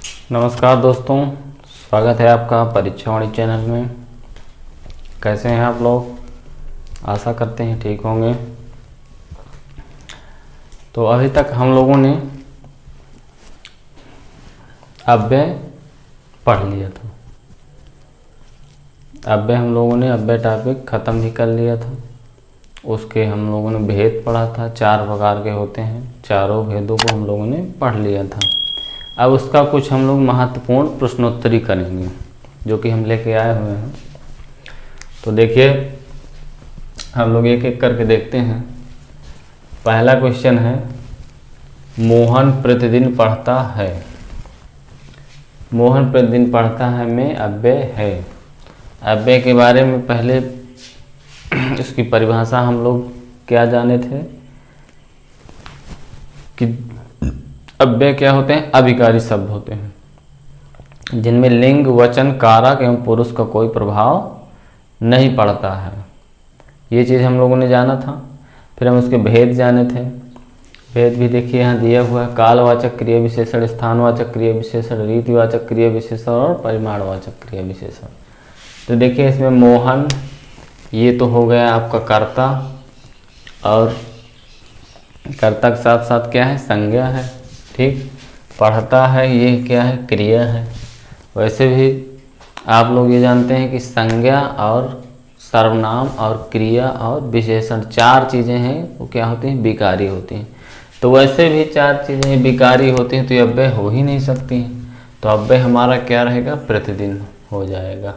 नमस्कार दोस्तों, स्वागत है आपका परीक्षावाणी चैनल में। कैसे हैं आप लोग? आशा करते हैं ठीक होंगे। तो अभी तक हम लोगों ने अव्यय पढ़ लिया था। अव्यय हम लोगों ने अव्यय टॉपिक ख़त्म भी कर लिया था। उसके हम लोगों ने भेद पढ़ा था, 4 प्रकार के होते हैं। चारों भेदों को हम लोगों ने पढ़ लिया था। अब उसका कुछ हम लोग महत्वपूर्ण प्रश्नोत्तरी करेंगे जो कि हम लेके आए हुए हैं। तो देखिए, हम लोग एक एक करके देखते हैं। पहला क्वेश्चन है, मोहन प्रतिदिन पढ़ता है। मोहन प्रतिदिन पढ़ता है में अव्यय है। अव्यय के बारे में पहले इसकी परिभाषा हम लोग क्या जाने थे कि अव्यय क्या होते हैं? अभिकारी शब्द होते हैं जिनमें लिंग, वचन, कारक एवं पुरुष का कोई प्रभाव नहीं पड़ता है। ये चीज़ हम लोगों ने जाना था। फिर हम उसके भेद जाने थे। भेद भी देखिए यहाँ दिया हुआ है। कालवाचक क्रिया विशेषण, स्थानवाचक क्रिया विशेषण, रीतिवाचक क्रिया विशेषण और परिमाणवाचक क्रिया विशेषण। तो देखिए इसमें मोहन, ये तो हो गया आपका कर्ता, और कर्ता के साथ साथ क्या है? संज्ञा है। ठीक, पढ़ता है ये क्या है? क्रिया है। वैसे भी आप लोग ये जानते हैं कि संज्ञा और सर्वनाम और क्रिया और विशेषण 4 चीज़ें हैं, वो क्या होती हैं? विकारी होती हैं। तो वैसे भी 4 चीज़ें विकारी होती हैं तो ये अव्यय हो ही नहीं सकती हैं। तो अव्यय हमारा क्या रहेगा? प्रतिदिन हो जाएगा।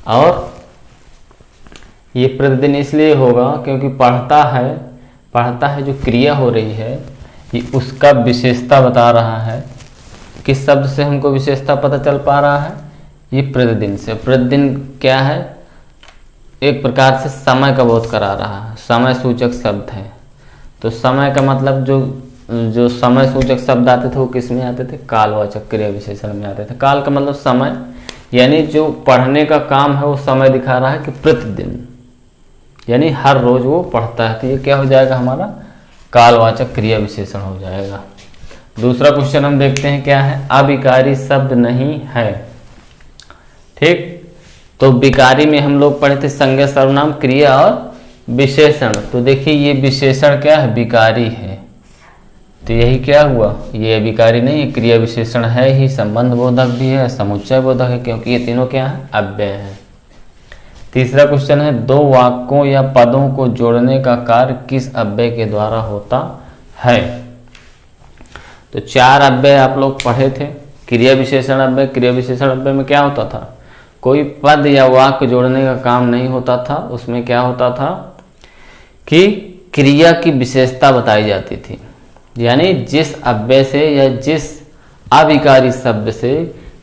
और ये प्रतिदिन इसलिए होगा क्योंकि पढ़ता है जो क्रिया हो रही है, ये उसका विशेषता बता रहा है। किस शब्द से हमको विशेषता पता चल पा रहा है? ये प्रतिदिन से। प्रतिदिन क्या है? एक प्रकार से समय का बोध करा रहा है। समय सूचक शब्द है। तो समय का मतलब जो समय सूचक शब्द आते थे वो किस में आते थे? कालवाचक क्रिया विशेषण में आते थे। काल का मतलब समय, यानी जो पढ़ने का काम है वो समय दिखा रहा है कि प्रतिदिन, यानी हर रोज वो पढ़ता है। तो ये क्या हो जाएगा? हमारा कालवाचक क्रिया विशेषण हो जाएगा। दूसरा क्वेश्चन हम देखते हैं क्या है? अविकारी शब्द नहीं है। ठीक, तो विकारी में हम लोग पढ़े थे संज्ञा, सर्वनाम, क्रिया और विशेषण। तो देखिए ये विशेषण क्या है? विकारी है। तो यही क्या हुआ? ये विकारी नहीं है, क्रिया विशेषण है ही, संबंध बोधक भी है, समुच्चय बोधक है, क्योंकि ये तीनों क्या है? अव्यय है। तीसरा क्वेश्चन है, 2 वाक्यों या पदों को जोड़ने का कार्य किस अव्यय के द्वारा होता है? तो 4 अव्यय आप लोग पढ़े थे। क्रिया विशेषण अव्यय, क्रिया विशेषण अव्यय में क्या होता था? कोई पद या वाक्य जोड़ने का काम नहीं होता था। उसमें क्या होता था कि क्रिया की विशेषता बताई जाती थी, यानी जिस अव्यय से या जिस अविकारी शब्द से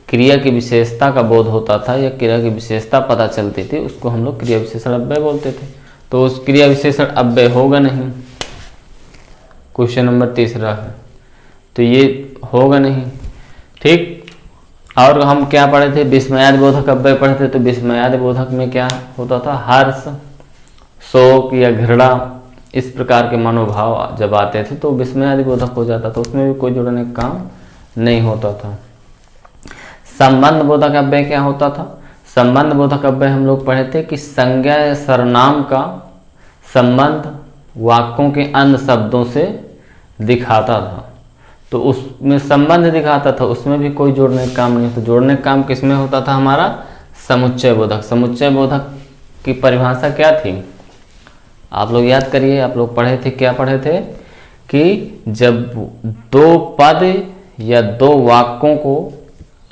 क्रिया की विशेषता का बोध होता था या क्रिया की विशेषता पता चलती थी, उसको हम लोग क्रिया विशेषण अव्यय बोलते थे। तो उस क्रिया विशेषण अव्यय होगा नहीं। क्वेश्चन नंबर तीसरा है, तो ये होगा नहीं। ठीक, और हम क्या पढ़े थे? विस्मयादि बोधक अव्यय पढ़े थे। तो विस्मयादि बोधक में क्या होता था? हर्ष, शोक या घृणा, इस प्रकार के मनोभाव जब आते थे तो विस्मयादि बोधक हो जाता था। उसमें भी कोई जोड़ने का काम नहीं होता था। संबंध बोधक अव्यय क्या होता था? संबंध बोधक अव्यय हम लोग पढ़े थे कि संज्ञा या सर्वनाम का संबंध वाक्यों के अन्य शब्दों से दिखाता था। तो उसमें संबंध दिखाता था, उसमें भी कोई जोड़ने का काम नहीं। तो जोड़ने का काम किस में होता था? हमारा समुच्चय बोधक। समुच्चय बोधक की परिभाषा क्या थी? आप लोग याद करिए, आप लोग पढ़े थे, क्या पढ़े थे कि जब 2 पद या 2 वाक्यों को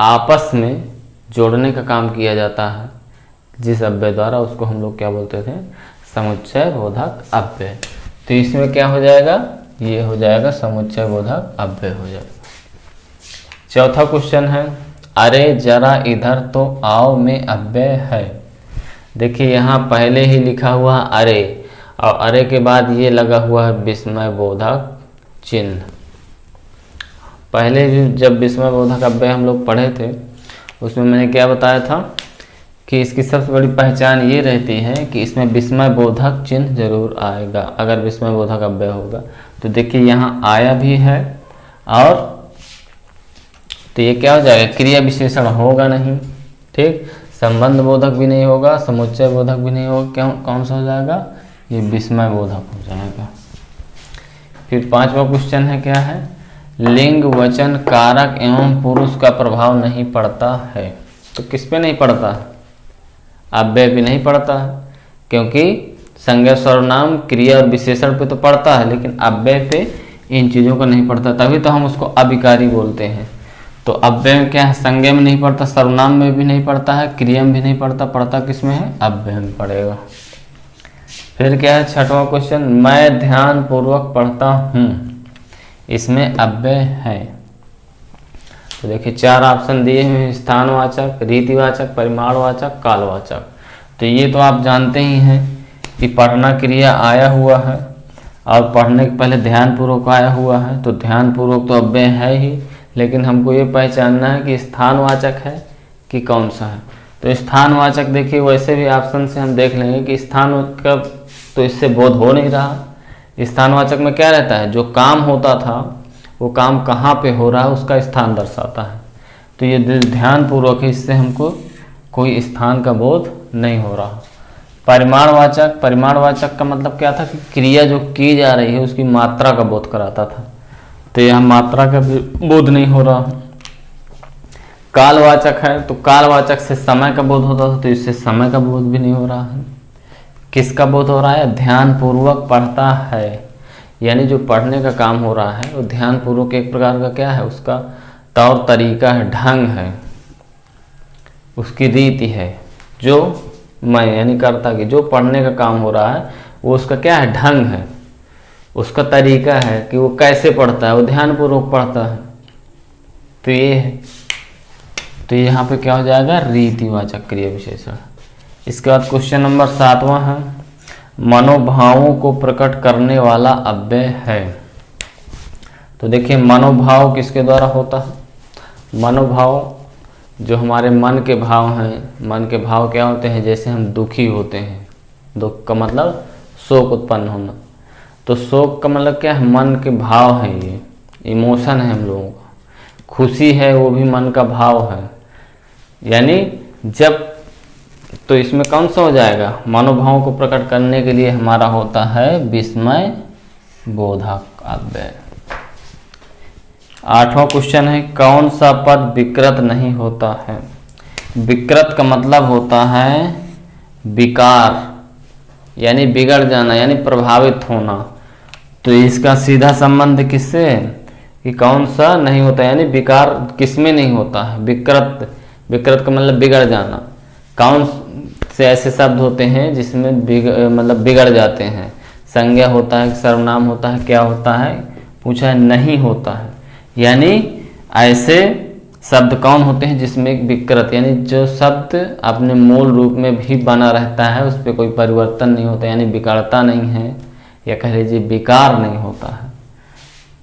आपस में जोड़ने का काम किया जाता है जिस अव्यय द्वारा, उसको हम लोग क्या बोलते थे? समुच्चय बोधक अव्यय। तो इसमें क्या हो जाएगा? ये हो जाएगा समुच्चय बोधक अव्यय हो जाएगा। चौथा क्वेश्चन है, अरे जरा इधर तो आओ में अव्यय है। देखिए यहाँ पहले ही लिखा हुआ अरे, और अरे के बाद ये लगा हुआ है विस्मय बोधक चिन्ह। पहले जब विस्मय बोधक अव्यय हम लोग पढ़े थे उसमें मैंने क्या बताया था कि इसकी सबसे बड़ी पहचान ये रहती है कि इसमें विस्मय बोधक चिन्ह जरूर आएगा अगर विस्मय बोधक अव्यय होगा। तो देखिए यहाँ आया भी है और तो ये क्या हो जाएगा, क्रिया विशेषण होगा नहीं, ठीक। संबंध बोधक भी नहीं होगा, समुच्चय बोधक भी नहीं होगा, क्यों, कौन सा हो जाएगा, ये विस्मय बोधक हो जाएगा। फिर 5वां क्वेश्चन है, क्या है, लिंग वचन कारक एवं पुरुष का प्रभाव नहीं पड़ता है। तो किस पे नहीं पड़ता है, अव्यय पे नहीं पड़ता है, क्योंकि संज्ञा सर्वनाम क्रिया और विशेषण पे तो पड़ता है, लेकिन अव्यय पे इन चीज़ों को नहीं पड़ता, तभी तो हम उसको अविकारी बोलते हैं। तो अव्यय में क्या है, संज्ञा में नहीं पड़ता, सर्वनाम में भी नहीं पड़ता है, क्रिया में भी नहीं पड़ता, पड़ता किस में है, अव्यय में पड़ेगा। फिर क्या है 6वां क्वेश्चन, मैं ध्यान पूर्वक पढ़ता हूँ, इसमें अव्यय है। तो देखिए 4 ऑप्शन दिए हुए हैं, स्थानवाचक, रीतिवाचक, परिमाणवाचक, कालवाचक। तो ये तो आप जानते ही हैं कि पढ़ना क्रिया आया हुआ है और पढ़ने के पहले ध्यानपूर्वक आया हुआ है, तो ध्यानपूर्वक तो अव्यय है ही, लेकिन हमको ये पहचानना है कि स्थानवाचक है कि कौन सा है। तो स्थानवाचक देखिए, वैसे भी ऑप्शन से हम देख लेंगे कि स्थान का तो इससे बोध हो नहीं रहा। स्थानवाचक में क्या रहता है, जो काम होता था वो काम कहाँ पे हो रहा है उसका स्थान दर्शाता है। तो ये ध्यानपूर्वक है, इससे हमको कोई स्थान का बोध नहीं हो रहा। परिमाणवाचक, परिमाणवाचक का मतलब क्या था कि क्रिया जो की जा रही है उसकी मात्रा का बोध कराता था, तो यह मात्रा का बोध नहीं हो रहा। कालवाचक है, तो कालवाचक से समय का बोध होता था, तो इससे समय का बोध भी नहीं हो रहा है। किसका बोध हो रहा है, ध्यानपूर्वक पढ़ता है, यानी जो पढ़ने का काम हो रहा है वो ध्यानपूर्वक एक प्रकार का क्या है, उसका तौर तरीका है, ढंग है, उसकी रीति है। जो मैं यानी करता कि जो पढ़ने का काम हो रहा है वो उसका क्या है, ढंग है, उसका तरीका है कि वो कैसे पढ़ता है, वो ध्यानपूर्वक पढ़ता है। तो ये है, तो यहाँ पे क्या हो जाएगा, रीतिवाचक क्रिया विशेषण। इसके बाद क्वेश्चन नंबर 7वां है, मनोभावों को प्रकट करने वाला अव्यय है। तो देखिए मनोभाव किसके द्वारा होता है, मनोभाव जो हमारे मन के भाव हैं। मन के भाव क्या होते हैं, जैसे हम दुखी होते हैं, दुख का मतलब शोक उत्पन्न होना, तो शोक का मतलब क्या है, मन के भाव हैं, ये इमोशन है हम लोगों का। खुशी है वो भी मन का भाव है, यानी जब, तो इसमें कौन सा हो जाएगा, मनोभावों को प्रकट करने के लिए हमारा होता है विस्मय बोधक अव्यय। 8वां क्वेश्चन है, कौन सा पद विकृत नहीं होता है। विकृत का मतलब होता है विकार, यानी बिगड़ जाना, यानी प्रभावित होना। तो इसका सीधा संबंध किससे है कि कौन सा नहीं होता, यानी विकार किसमें नहीं होता है, विकृत। विकृत का मतलब बिगड़ जाना। कौन से ऐसे शब्द होते हैं जिसमें मतलब बिगड़ जाते हैं, संज्ञा होता है, सर्वनाम होता है, क्या होता है, पूछा है, नहीं होता है। यानी ऐसे शब्द कौन होते हैं जिसमें विकृत, यानी जो शब्द अपने मूल रूप में भी बना रहता है, उस पर कोई परिवर्तन नहीं होता, यानी बिगड़ता नहीं है, या कह लीजिए विकार नहीं होता है,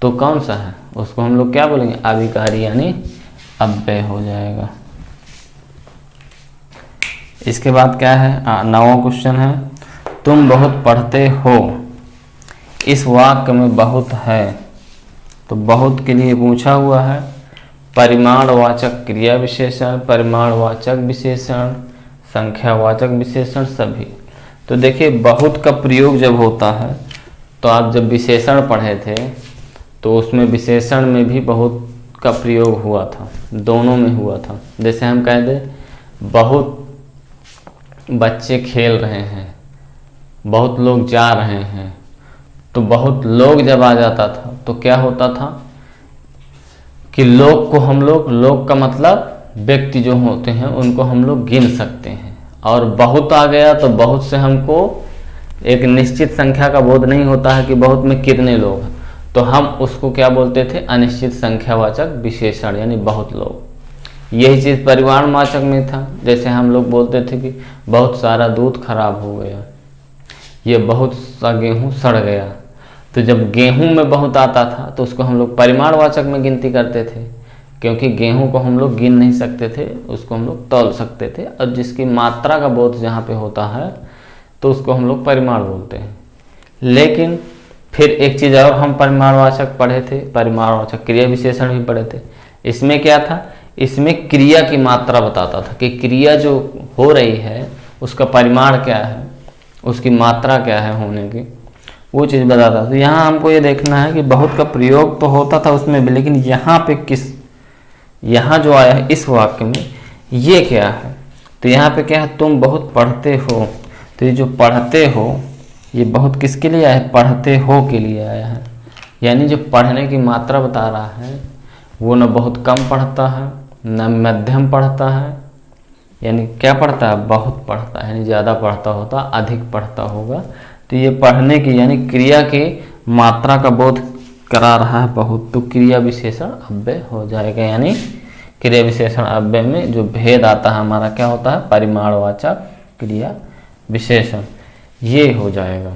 तो कौन सा है, उसको हम लोग क्या बोलेंगे, अविकारी, यानी अव्यय हो जाएगा। इसके बाद क्या है, 9वां क्वेश्चन है, तुम बहुत पढ़ते हो, इस वाक्य में बहुत है। तो बहुत के लिए पूछा हुआ है परिमाणवाचक क्रिया विशेषण, परिमाणवाचक विशेषण, संख्यावाचक विशेषण सभी। तो देखिए बहुत का प्रयोग जब होता है, तो आप जब विशेषण पढ़े थे तो उसमें विशेषण में भी बहुत का प्रयोग हुआ था, दोनों में हुआ था। जैसे हम कह दें बहुत बच्चे खेल रहे हैं, बहुत लोग जा रहे हैं, तो बहुत लोग जब आ जाता था तो क्या होता था कि लोग को हम लोग का मतलब व्यक्ति जो होते हैं उनको हम लोग गिन सकते हैं, और बहुत आ गया तो बहुत से हमको एक निश्चित संख्या का बोध नहीं होता है कि बहुत में कितने लोग हैं, तो हम उसको क्या बोलते थे, अनिश्चित संख्यावाचक विशेषण, यानी बहुत लोग। यही चीज़ परिमाणवाचक में था, जैसे हम लोग बोलते थे कि बहुत सारा दूध खराब हो गया, ये बहुत सा गेहूँ सड़ गया। तो जब गेहूं में बहुत आता था तो उसको हम लोग परिमाणवाचक में गिनती करते थे, क्योंकि गेहूं को हम लोग गिन नहीं सकते थे, उसको हम लोग तौल सकते थे, और जिसकी मात्रा का बोध जहाँ पे होता है तो उसको हम लोग परिमाण बोलते हैं। लेकिन फिर एक चीज़ और हम परिमाणवाचक पढ़े थे, परिमाणवाचक क्रिया विशेषण भी पढ़े थे, इसमें क्या था, इसमें क्रिया की मात्रा बताता था कि क्रिया जो हो रही है उसका परिमाण क्या है, उसकी मात्रा क्या है होने की, वो चीज़ बताता था। तो यहाँ हमको ये देखना है कि बहुत का प्रयोग तो होता था उसमें भी, लेकिन यहाँ पे यहाँ जो आया है इस वाक्य में ये क्या है। तो यहाँ पे क्या है, तुम बहुत पढ़ते हो। तो ये जो पढ़ते हो ये बहुत किसके लिए आया है, पढ़ते हो के लिए आया है। यानी जो पढ़ने की मात्रा बता रहा है वो न बहुत कम पढ़ता है न मध्यम पढ़ता है, यानी क्या पढ़ता है, बहुत पढ़ता है, यानी ज़्यादा पढ़ता होता, अधिक पढ़ता होगा। तो ये पढ़ने की यानी क्रिया की मात्रा का बोध करा रहा है बहुत, तो क्रिया विशेषण अव्यय हो जाएगा। यानी क्रिया विशेषण अव्यय में जो भेद आता है हमारा क्या होता है, परिमाणवाचक क्रिया विशेषण, ये हो जाएगा।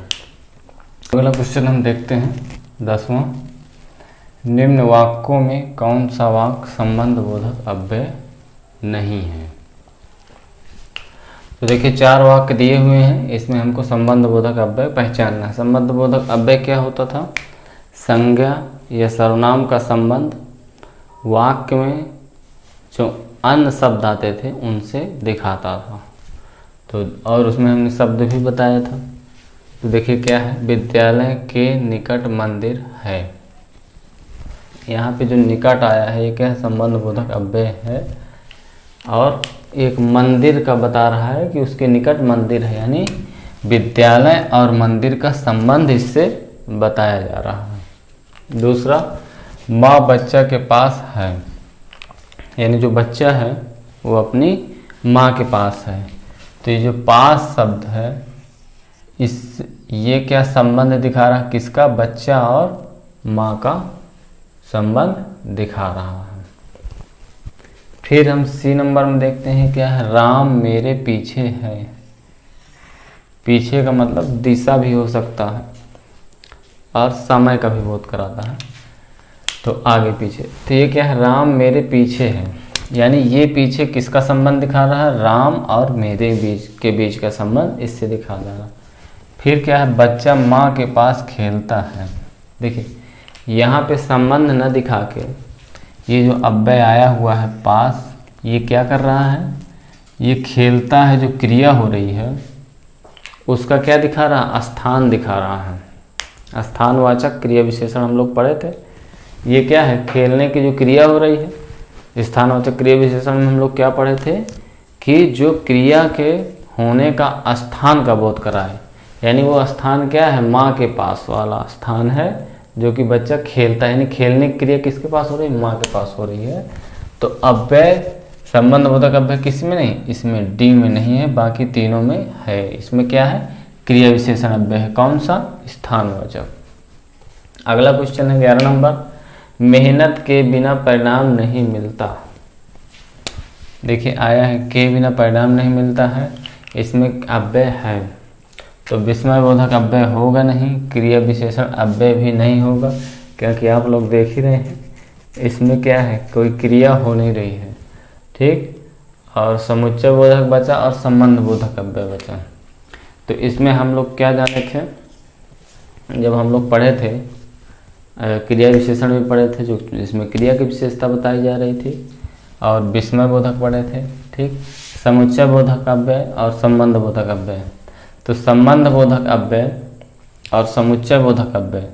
अगला क्वेश्चन हम देखते हैं 10वां। निम्न वाक्यों में कौन सा वाक्य संबंध बोधक अव्यय नहीं है। तो देखिए 4 वाक्य दिए हुए हैं, इसमें हमको संबंध बोधक अव्यय पहचानना है। संबंध बोधक अव्यय क्या होता था, संज्ञा या सर्वनाम का संबंध वाक्य में जो अन्य शब्द आते थे उनसे दिखाता था। तो और उसमें हमने शब्द भी बताया था। तो देखिए क्या है, विद्यालय के निकट मंदिर है। यहाँ पे जो निकट आया है ये क्या है, संबंध बोधक अव्यय है। और एक मंदिर का बता रहा है कि उसके निकट मंदिर है, यानी विद्यालय और मंदिर का संबंध इससे बताया जा रहा है। दूसरा, माँ बच्चा के पास है, यानी जो बच्चा है वो अपनी माँ के पास है। तो ये जो पास शब्द है ये क्या संबंध दिखा रहा है, किसका, बच्चा और माँ का संबंध दिखा रहा है। फिर हम सी नंबर में देखते हैं क्या है, राम मेरे पीछे है। पीछे का मतलब दिशा भी हो सकता है और समय का भी बोध कराता है, तो आगे पीछे। तो ये क्या है, राम मेरे पीछे है, यानी ये पीछे किसका संबंध दिखा रहा है, राम और मेरे बीच का संबंध इससे दिखा रहा है। फिर क्या है, बच्चा माँ के पास खेलता है। देखिए यहाँ पे संबंध न दिखा के ये जो अव्यय आया हुआ है पास, ये क्या कर रहा है, ये खेलता है, जो क्रिया हो रही है उसका क्या दिखा रहा है, स्थान दिखा रहा है। स्थानवाचक क्रिया विशेषण हम लोग पढ़े थे। ये क्या है, खेलने की जो क्रिया हो रही है। स्थानवाचक क्रिया विशेषण में हम लोग क्या पढ़े थे कि जो क्रिया के होने का स्थान का बोध कराए, यानी वो स्थान क्या है, माँ के पास वाला स्थान है जो कि बच्चा खेलता है। यानी खेलने की क्रिया किसके पास हो रही है, माँ के पास हो रही है। तो अव्यय संबंध बोधक अव्यय किस में नहीं, इसमें डी में नहीं है, बाकी तीनों में है। इसमें क्या है, क्रिया विशेषण अव्यय है। कौन सा, स्थानवाचक। अगला क्वेश्चन है 11 नंबर, मेहनत के बिना परिणाम नहीं मिलता। देखिए आया है के बिना परिणाम नहीं मिलता है, इसमें अव्यय है तो विस्मय बोधक अव्यय होगा नहीं, क्रिया विशेषण अव्यय भी नहीं होगा, क्योंकि आप लोग देख ही रहे हैं इसमें क्या है, कोई क्रिया हो नहीं रही है, ठीक। और समुच्चय बोधक बचा और संबंध बोधक अव्यय बचा। तो इसमें हम लोग क्या जाने थे, जब हम लोग पढ़े थे क्रिया विशेषण भी पढ़े थे, जो इसमें क्रिया की विशेषता बताई जा रही थी, और विस्मय बोधक पढ़े थे, ठीक। समुच्चय बोधक अव्यय और संबंध बोधक अव्यय। तो संबंध बोधक अव्यय और समुच्चय बोधक अव्यय,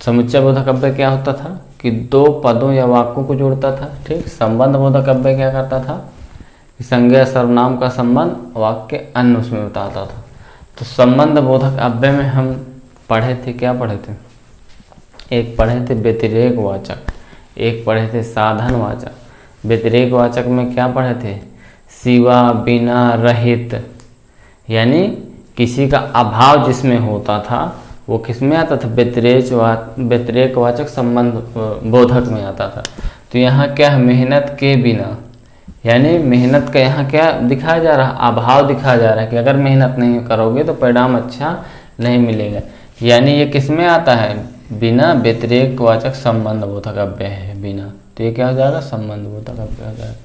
समुच्चय बोधक अव्यय क्या होता था कि 2 पदों या वाक्यों को जोड़ता था, ठीक। संबंध बोधक अव्यय क्या करता था कि संज्ञा सर्वनाम का संबंध वाक्य अन्य उसमें बताता था। तो संबंध बोधक अव्यय में हम पढ़े थे, क्या पढ़े थे, एक पढ़े थे व्यतिरेक वाचक, एक पढ़े थे साधन वाचक। व्यतिरेक वाचक में क्या पढ़े थे, सिवा, बिना, रहित, यानी किसी का अभाव जिसमें होता था वो किस में आता था, व्यतिरेक वाचक संबंध बोधक में आता था। तो यहाँ क्या है, मेहनत के बिना, यानी मेहनत का यहाँ क्या दिखाया जा रहा है, अभाव दिखाया जा रहा है कि अगर मेहनत नहीं करोगे तो परिणाम अच्छा नहीं मिलेगा। यानी ये किस में आता है, बिना व्यतिरेक वाचक संबंध बोधक अव्यय है, बिना। तो ये क्या हो जाएगा, संबंध बोधक अव्यय हो जाएगा।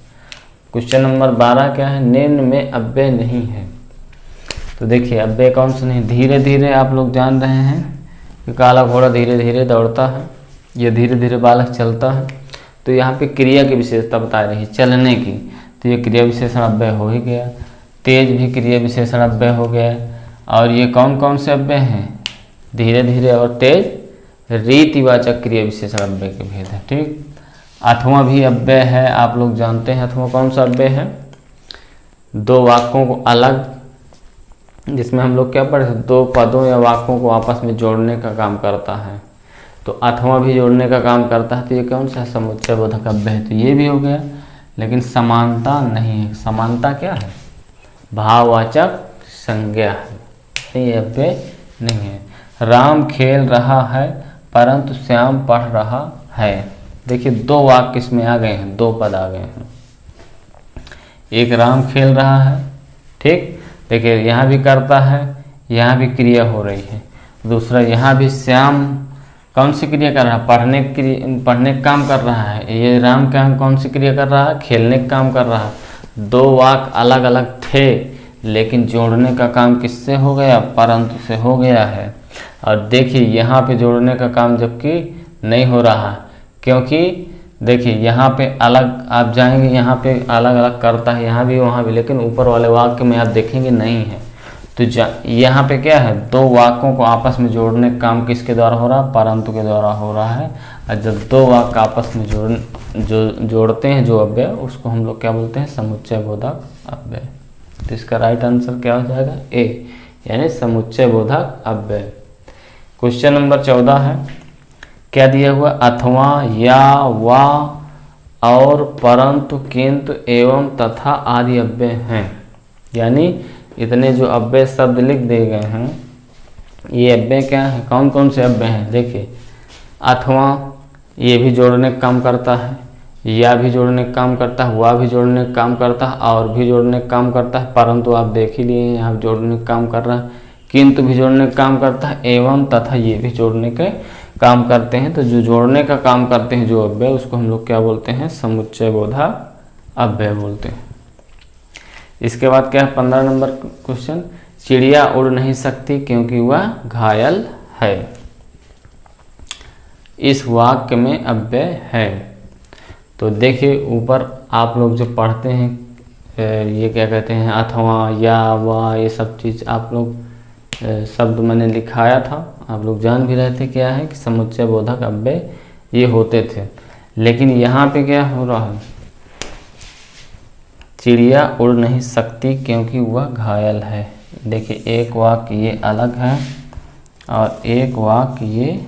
क्वेश्चन नंबर 12 क्या है, निम्न में अव्यय नहीं है। तो देखिए अव्यय कौन सा नहीं, धीरे धीरे आप लोग जान रहे हैं कि काला घोड़ा धीरे धीरे दौड़ता है, ये धीरे धीरे बालक चलता है। तो यहाँ पे क्रिया की विशेषता बता रही है चलने की, तो ये क्रिया विशेषण अव्यय हो ही गया। तेज भी क्रिया विशेषण अव्यय हो गया। और ये कौन कौन से अव्यय हैं? धीरे धीरे और तेज रीतिवाचक क्रिया विशेषण अव्यय के भेद है। ठीक, आठवां भी अव्यय है, आप लोग जानते हैं आठवां कौन सा अव्यय है? दो वाक्यों को अलग, जिसमें हम लोग क्या पढ़े, दो पदों या वाक्यों को आपस में जोड़ने का काम करता है। तो आठवां भी जोड़ने का काम करता है, तो ये कौन सा समुच्चय बोधक अव्यय है? तो ये भी हो गया, लेकिन समानता नहीं है। समानता क्या है? भाववाचक संज्ञा है, ये अव्यय नहीं है। राम खेल रहा है परंतु श्याम पढ़ रहा है। देखिए दो वाक्य इसमें आ गए हैं, दो पद आ गए हैं। एक राम खेल रहा है, ठीक, देखिए यहाँ भी करता है, यहाँ भी क्रिया हो रही है। दूसरा यहाँ भी श्याम कौन सी क्रिया कर रहा है? पढ़ने का काम कर रहा है। ये राम क्या कौन सी क्रिया कर रहा है? खेलने का काम कर रहा है। दो वाक्य अलग अलग थे, लेकिन जोड़ने का काम किससे हो गया? परंतु से हो गया है। और देखिए यहाँ पे जोड़ने का काम जबकि नहीं हो रहा है, क्योंकि देखिए यहाँ पे अलग आप जाएंगे, यहाँ पे अलग अलग करता है, यहाँ भी वहाँ भी, लेकिन ऊपर वाले वाक्य में आप देखेंगे नहीं है। तो यहाँ पे क्या है? दो वाक्यों को आपस में जोड़ने का काम किसके द्वारा हो रहा है? परंतु के द्वारा हो रहा है। और जब दो वाक्य आपस में जोड़ते हैं जो अव्यय, उसको हम लोग क्या बोलते हैं? समुच्चय बोधक अव्यय। तो इसका राइट आंसर क्या हो जाएगा? ए, यानी समुच्चय बोधक अव्यय। क्वेश्चन नंबर 14 है, क्या दिया हुआ? अथवा, या, वा और परंतु, किंतु, एवं, तथा आदि अव्यय हैं। यानी इतने जो अव्यय शब्द लिख दिए गए हैं, ये अव्यय क्या है? कौन कौन से अव्यय हैं? देखिए अथवा ये भी जोड़ने का काम करता है, या भी जोड़ने का काम करता है, वा भी जोड़ने का काम करता है, और भी जोड़ने का काम करता है। परंतु आप देख ही लिए यहाँ जोड़ने का काम कर रहा है। किंतु भी जोड़ने का काम करता है, एवं, तथा ये भी जोड़ने के काम करते हैं। तो जो जोड़ने का काम करते हैं जो अव्यय, उसको हम लोग क्या बोलते हैं? समुच्चय बोधक अव्यय बोलते हैं। इसके बाद क्या है? 15 नंबर क्वेश्चन, चिड़िया उड़ नहीं सकती क्योंकि वह घायल है। इस वाक्य में अव्यय है। तो देखिए ऊपर आप लोग जो पढ़ते हैं, ये क्या कहते हैं? अथवा, या, वा, ये सब चीज़ आप लोग शब्द मैंने लिखाया था, आप लोग जान भी रहे थे क्या है कि समुच्चय बोधक अव्यय ये होते थे। लेकिन यहाँ पे क्या हो रहा है? चिड़िया उड़ नहीं सकती क्योंकि वह घायल है। देखिए एक वाक्य ये अलग है और एक वाक्य ये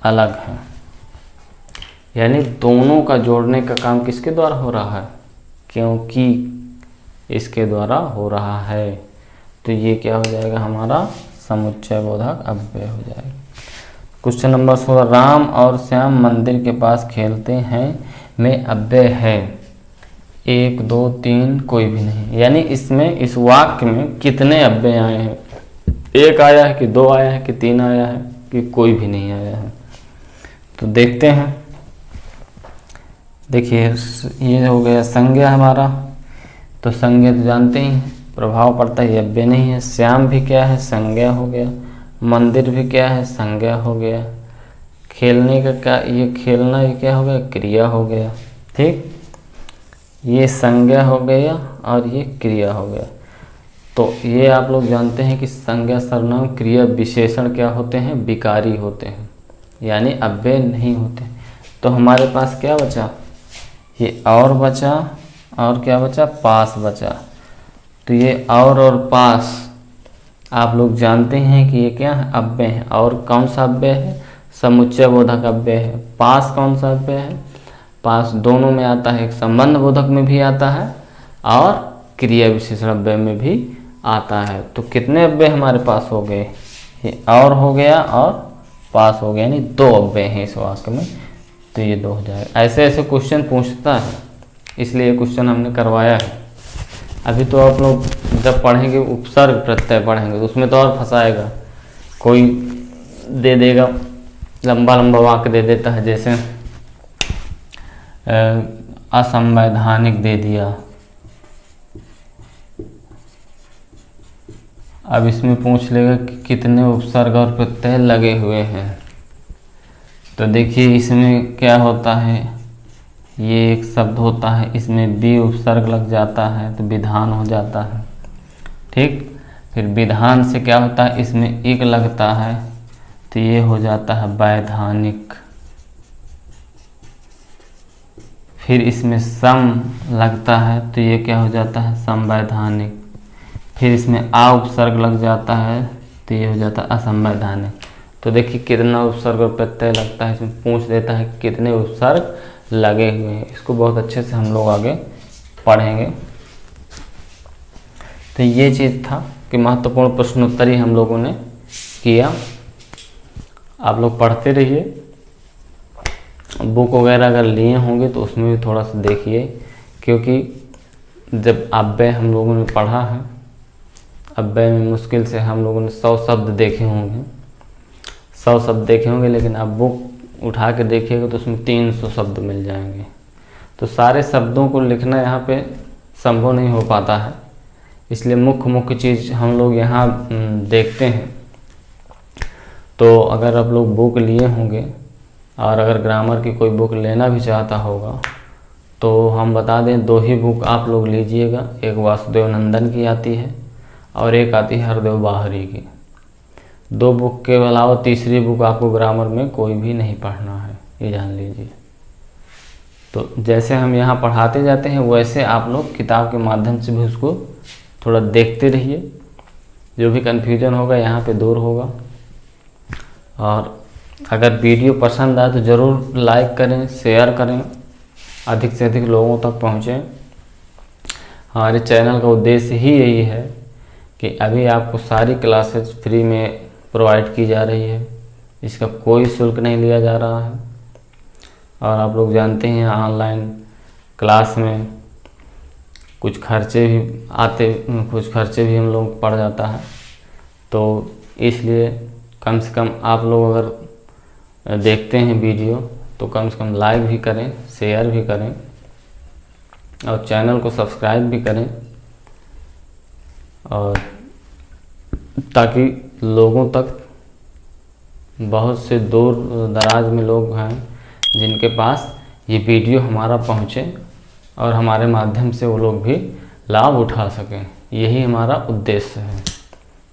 अलग है, यानी दोनों का जोड़ने का काम किसके द्वारा हो रहा है? क्योंकि इसके द्वारा हो रहा है। तो ये क्या हो जाएगा? हमारा समुच्चय बोधक अव्यय हो जाएगा। क्वेश्चन नंबर 16, राम और श्याम मंदिर के पास खेलते हैं में अव्यय है। 1, 2, 3 कोई भी नहीं। यानी इसमें इस वाक्य में कितने अव्यय आए हैं? एक आया है कि दो आया है कि तीन आया है कि कोई भी नहीं आया है? तो देखते हैं। देखिए ये हो गया संज्ञा हमारा, तो संज्ञा तो जानते ही हैं, प्रभाव पड़ता है, ये अव्यय नहीं है। श्याम भी क्या है? संज्ञा हो गया। मंदिर भी क्या है? संज्ञा हो गया। खेलने का क्या? ये खेलना ये क्या हो गया? क्रिया हो गया। ठीक, ये संज्ञा हो गया और ये क्रिया हो गया। तो ये आप लोग जानते हैं कि संज्ञा, सर्वनाम, क्रिया, विशेषण क्या होते हैं? विकारी होते हैं, यानी अव्यय नहीं होते। तो हमारे पास क्या बचा? ये और बचा, और क्या बचा? पास बचा। तो ये और पास आप लोग जानते हैं कि ये क्या है? अव्यय है। और कौन सा अव्यय है? समुच्चय बोधक अव्यय है। पास कौन सा अव्यय है? पास दोनों में आता है, एक संबंध बोधक में भी आता है और क्रिया विशेषण अव्यय में भी आता है। तो कितने अव्यय हमारे पास हो गए? ये और हो गया और पास हो गया, यानी दो अव्यय हैं इस वाक्य में। तो ये 2 हो जाएगा। ऐसे ऐसे क्वेश्चन पूछता है, इसलिए ये क्वेश्चन हमने करवाया है। अभी तो आप लोग जब पढ़ेंगे उपसर्ग प्रत्यय पढ़ेंगे तो उसमें तो और फंसाएगा। कोई दे देगा लंबा लंबा वाक्य दे देता है, जैसे असंवैधानिक दे दिया। अब इसमें पूछ लेगा कि कितने उपसर्ग और प्रत्यय लगे हुए हैं। तो देखिए इसमें क्या होता है, ये एक शब्द होता है, इसमें बी उपसर्ग लग जाता है तो विधान हो जाता है। ठीक, फिर विधान से क्या होता है, इसमें इक लगता है तो ये हो जाता है वैधानिक। फिर इसमें सम लगता है तो ये क्या हो जाता है, संवैधानिक। फिर इसमें आ उपसर्ग लग जाता है तो ये हो जाता है असंवैधानिक। तो देखिए कितना उपसर्ग और प्रत्यय लगता है, इसमें पूछ देता है कितने उपसर्ग लगे हुए हैं। इसको बहुत अच्छे से हम लोग आगे पढ़ेंगे। तो ये चीज़ था कि महत्वपूर्ण प्रश्नोत्तरी हम लोगों ने किया। आप लोग पढ़ते रहिए, बुक वगैरह अगर लिए होंगे तो उसमें भी थोड़ा सा देखिए, क्योंकि जब अव्यय हम लोगों ने पढ़ा है, अव्यय में मुश्किल से हम लोगों ने 100 शब्द देखे होंगे, 100 शब्द देखे होंगे, लेकिन आप बुक उठा के देखिएगा तो उसमें 300 शब्द मिल जाएंगे। तो सारे शब्दों को लिखना यहाँ पे संभव नहीं हो पाता है, इसलिए मुख्य मुख्य चीज़ हम लोग यहाँ देखते हैं। तो अगर आप लोग बुक लिए होंगे और अगर ग्रामर की कोई बुक लेना भी चाहता होगा तो हम बता दें 2 ही बुक आप लोग लीजिएगा। एक वासुदेव नंदन की आती है और एक आती है हरदेव बाहरी की। 2 बुक के अलावा तीसरी बुक आपको ग्रामर में कोई भी नहीं पढ़ना है, ये जान लीजिए। तो जैसे हम यहाँ पढ़ाते जाते हैं वैसे आप लोग किताब के माध्यम से भी उसको थोड़ा देखते रहिए, जो भी कन्फ्यूजन होगा यहाँ पे दूर होगा। और अगर वीडियो पसंद आए तो ज़रूर लाइक करें, शेयर करें, अधिक से अधिक लोगों तक पहुँचें। हमारे चैनल का उद्देश्य ही यही है कि अभी आपको सारी क्लासेस फ्री में प्रोवाइड की जा रही है, इसका कोई शुल्क नहीं लिया जा रहा है। और आप लोग जानते हैं ऑनलाइन क्लास में कुछ खर्चे भी हम लोग पड़ जाता है। तो इसलिए कम से कम आप लोग अगर देखते हैं वीडियो तो कम से कम लाइक भी करें, शेयर भी करें और चैनल को सब्सक्राइब भी करें, और ताकि लोगों तक, बहुत से दूर दराज में लोग हैं जिनके पास ये वीडियो हमारा पहुँचे और हमारे माध्यम से वो लोग भी लाभ उठा सकें, यही हमारा उद्देश्य है।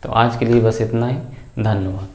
तो आज के लिए बस इतना ही, धन्यवाद।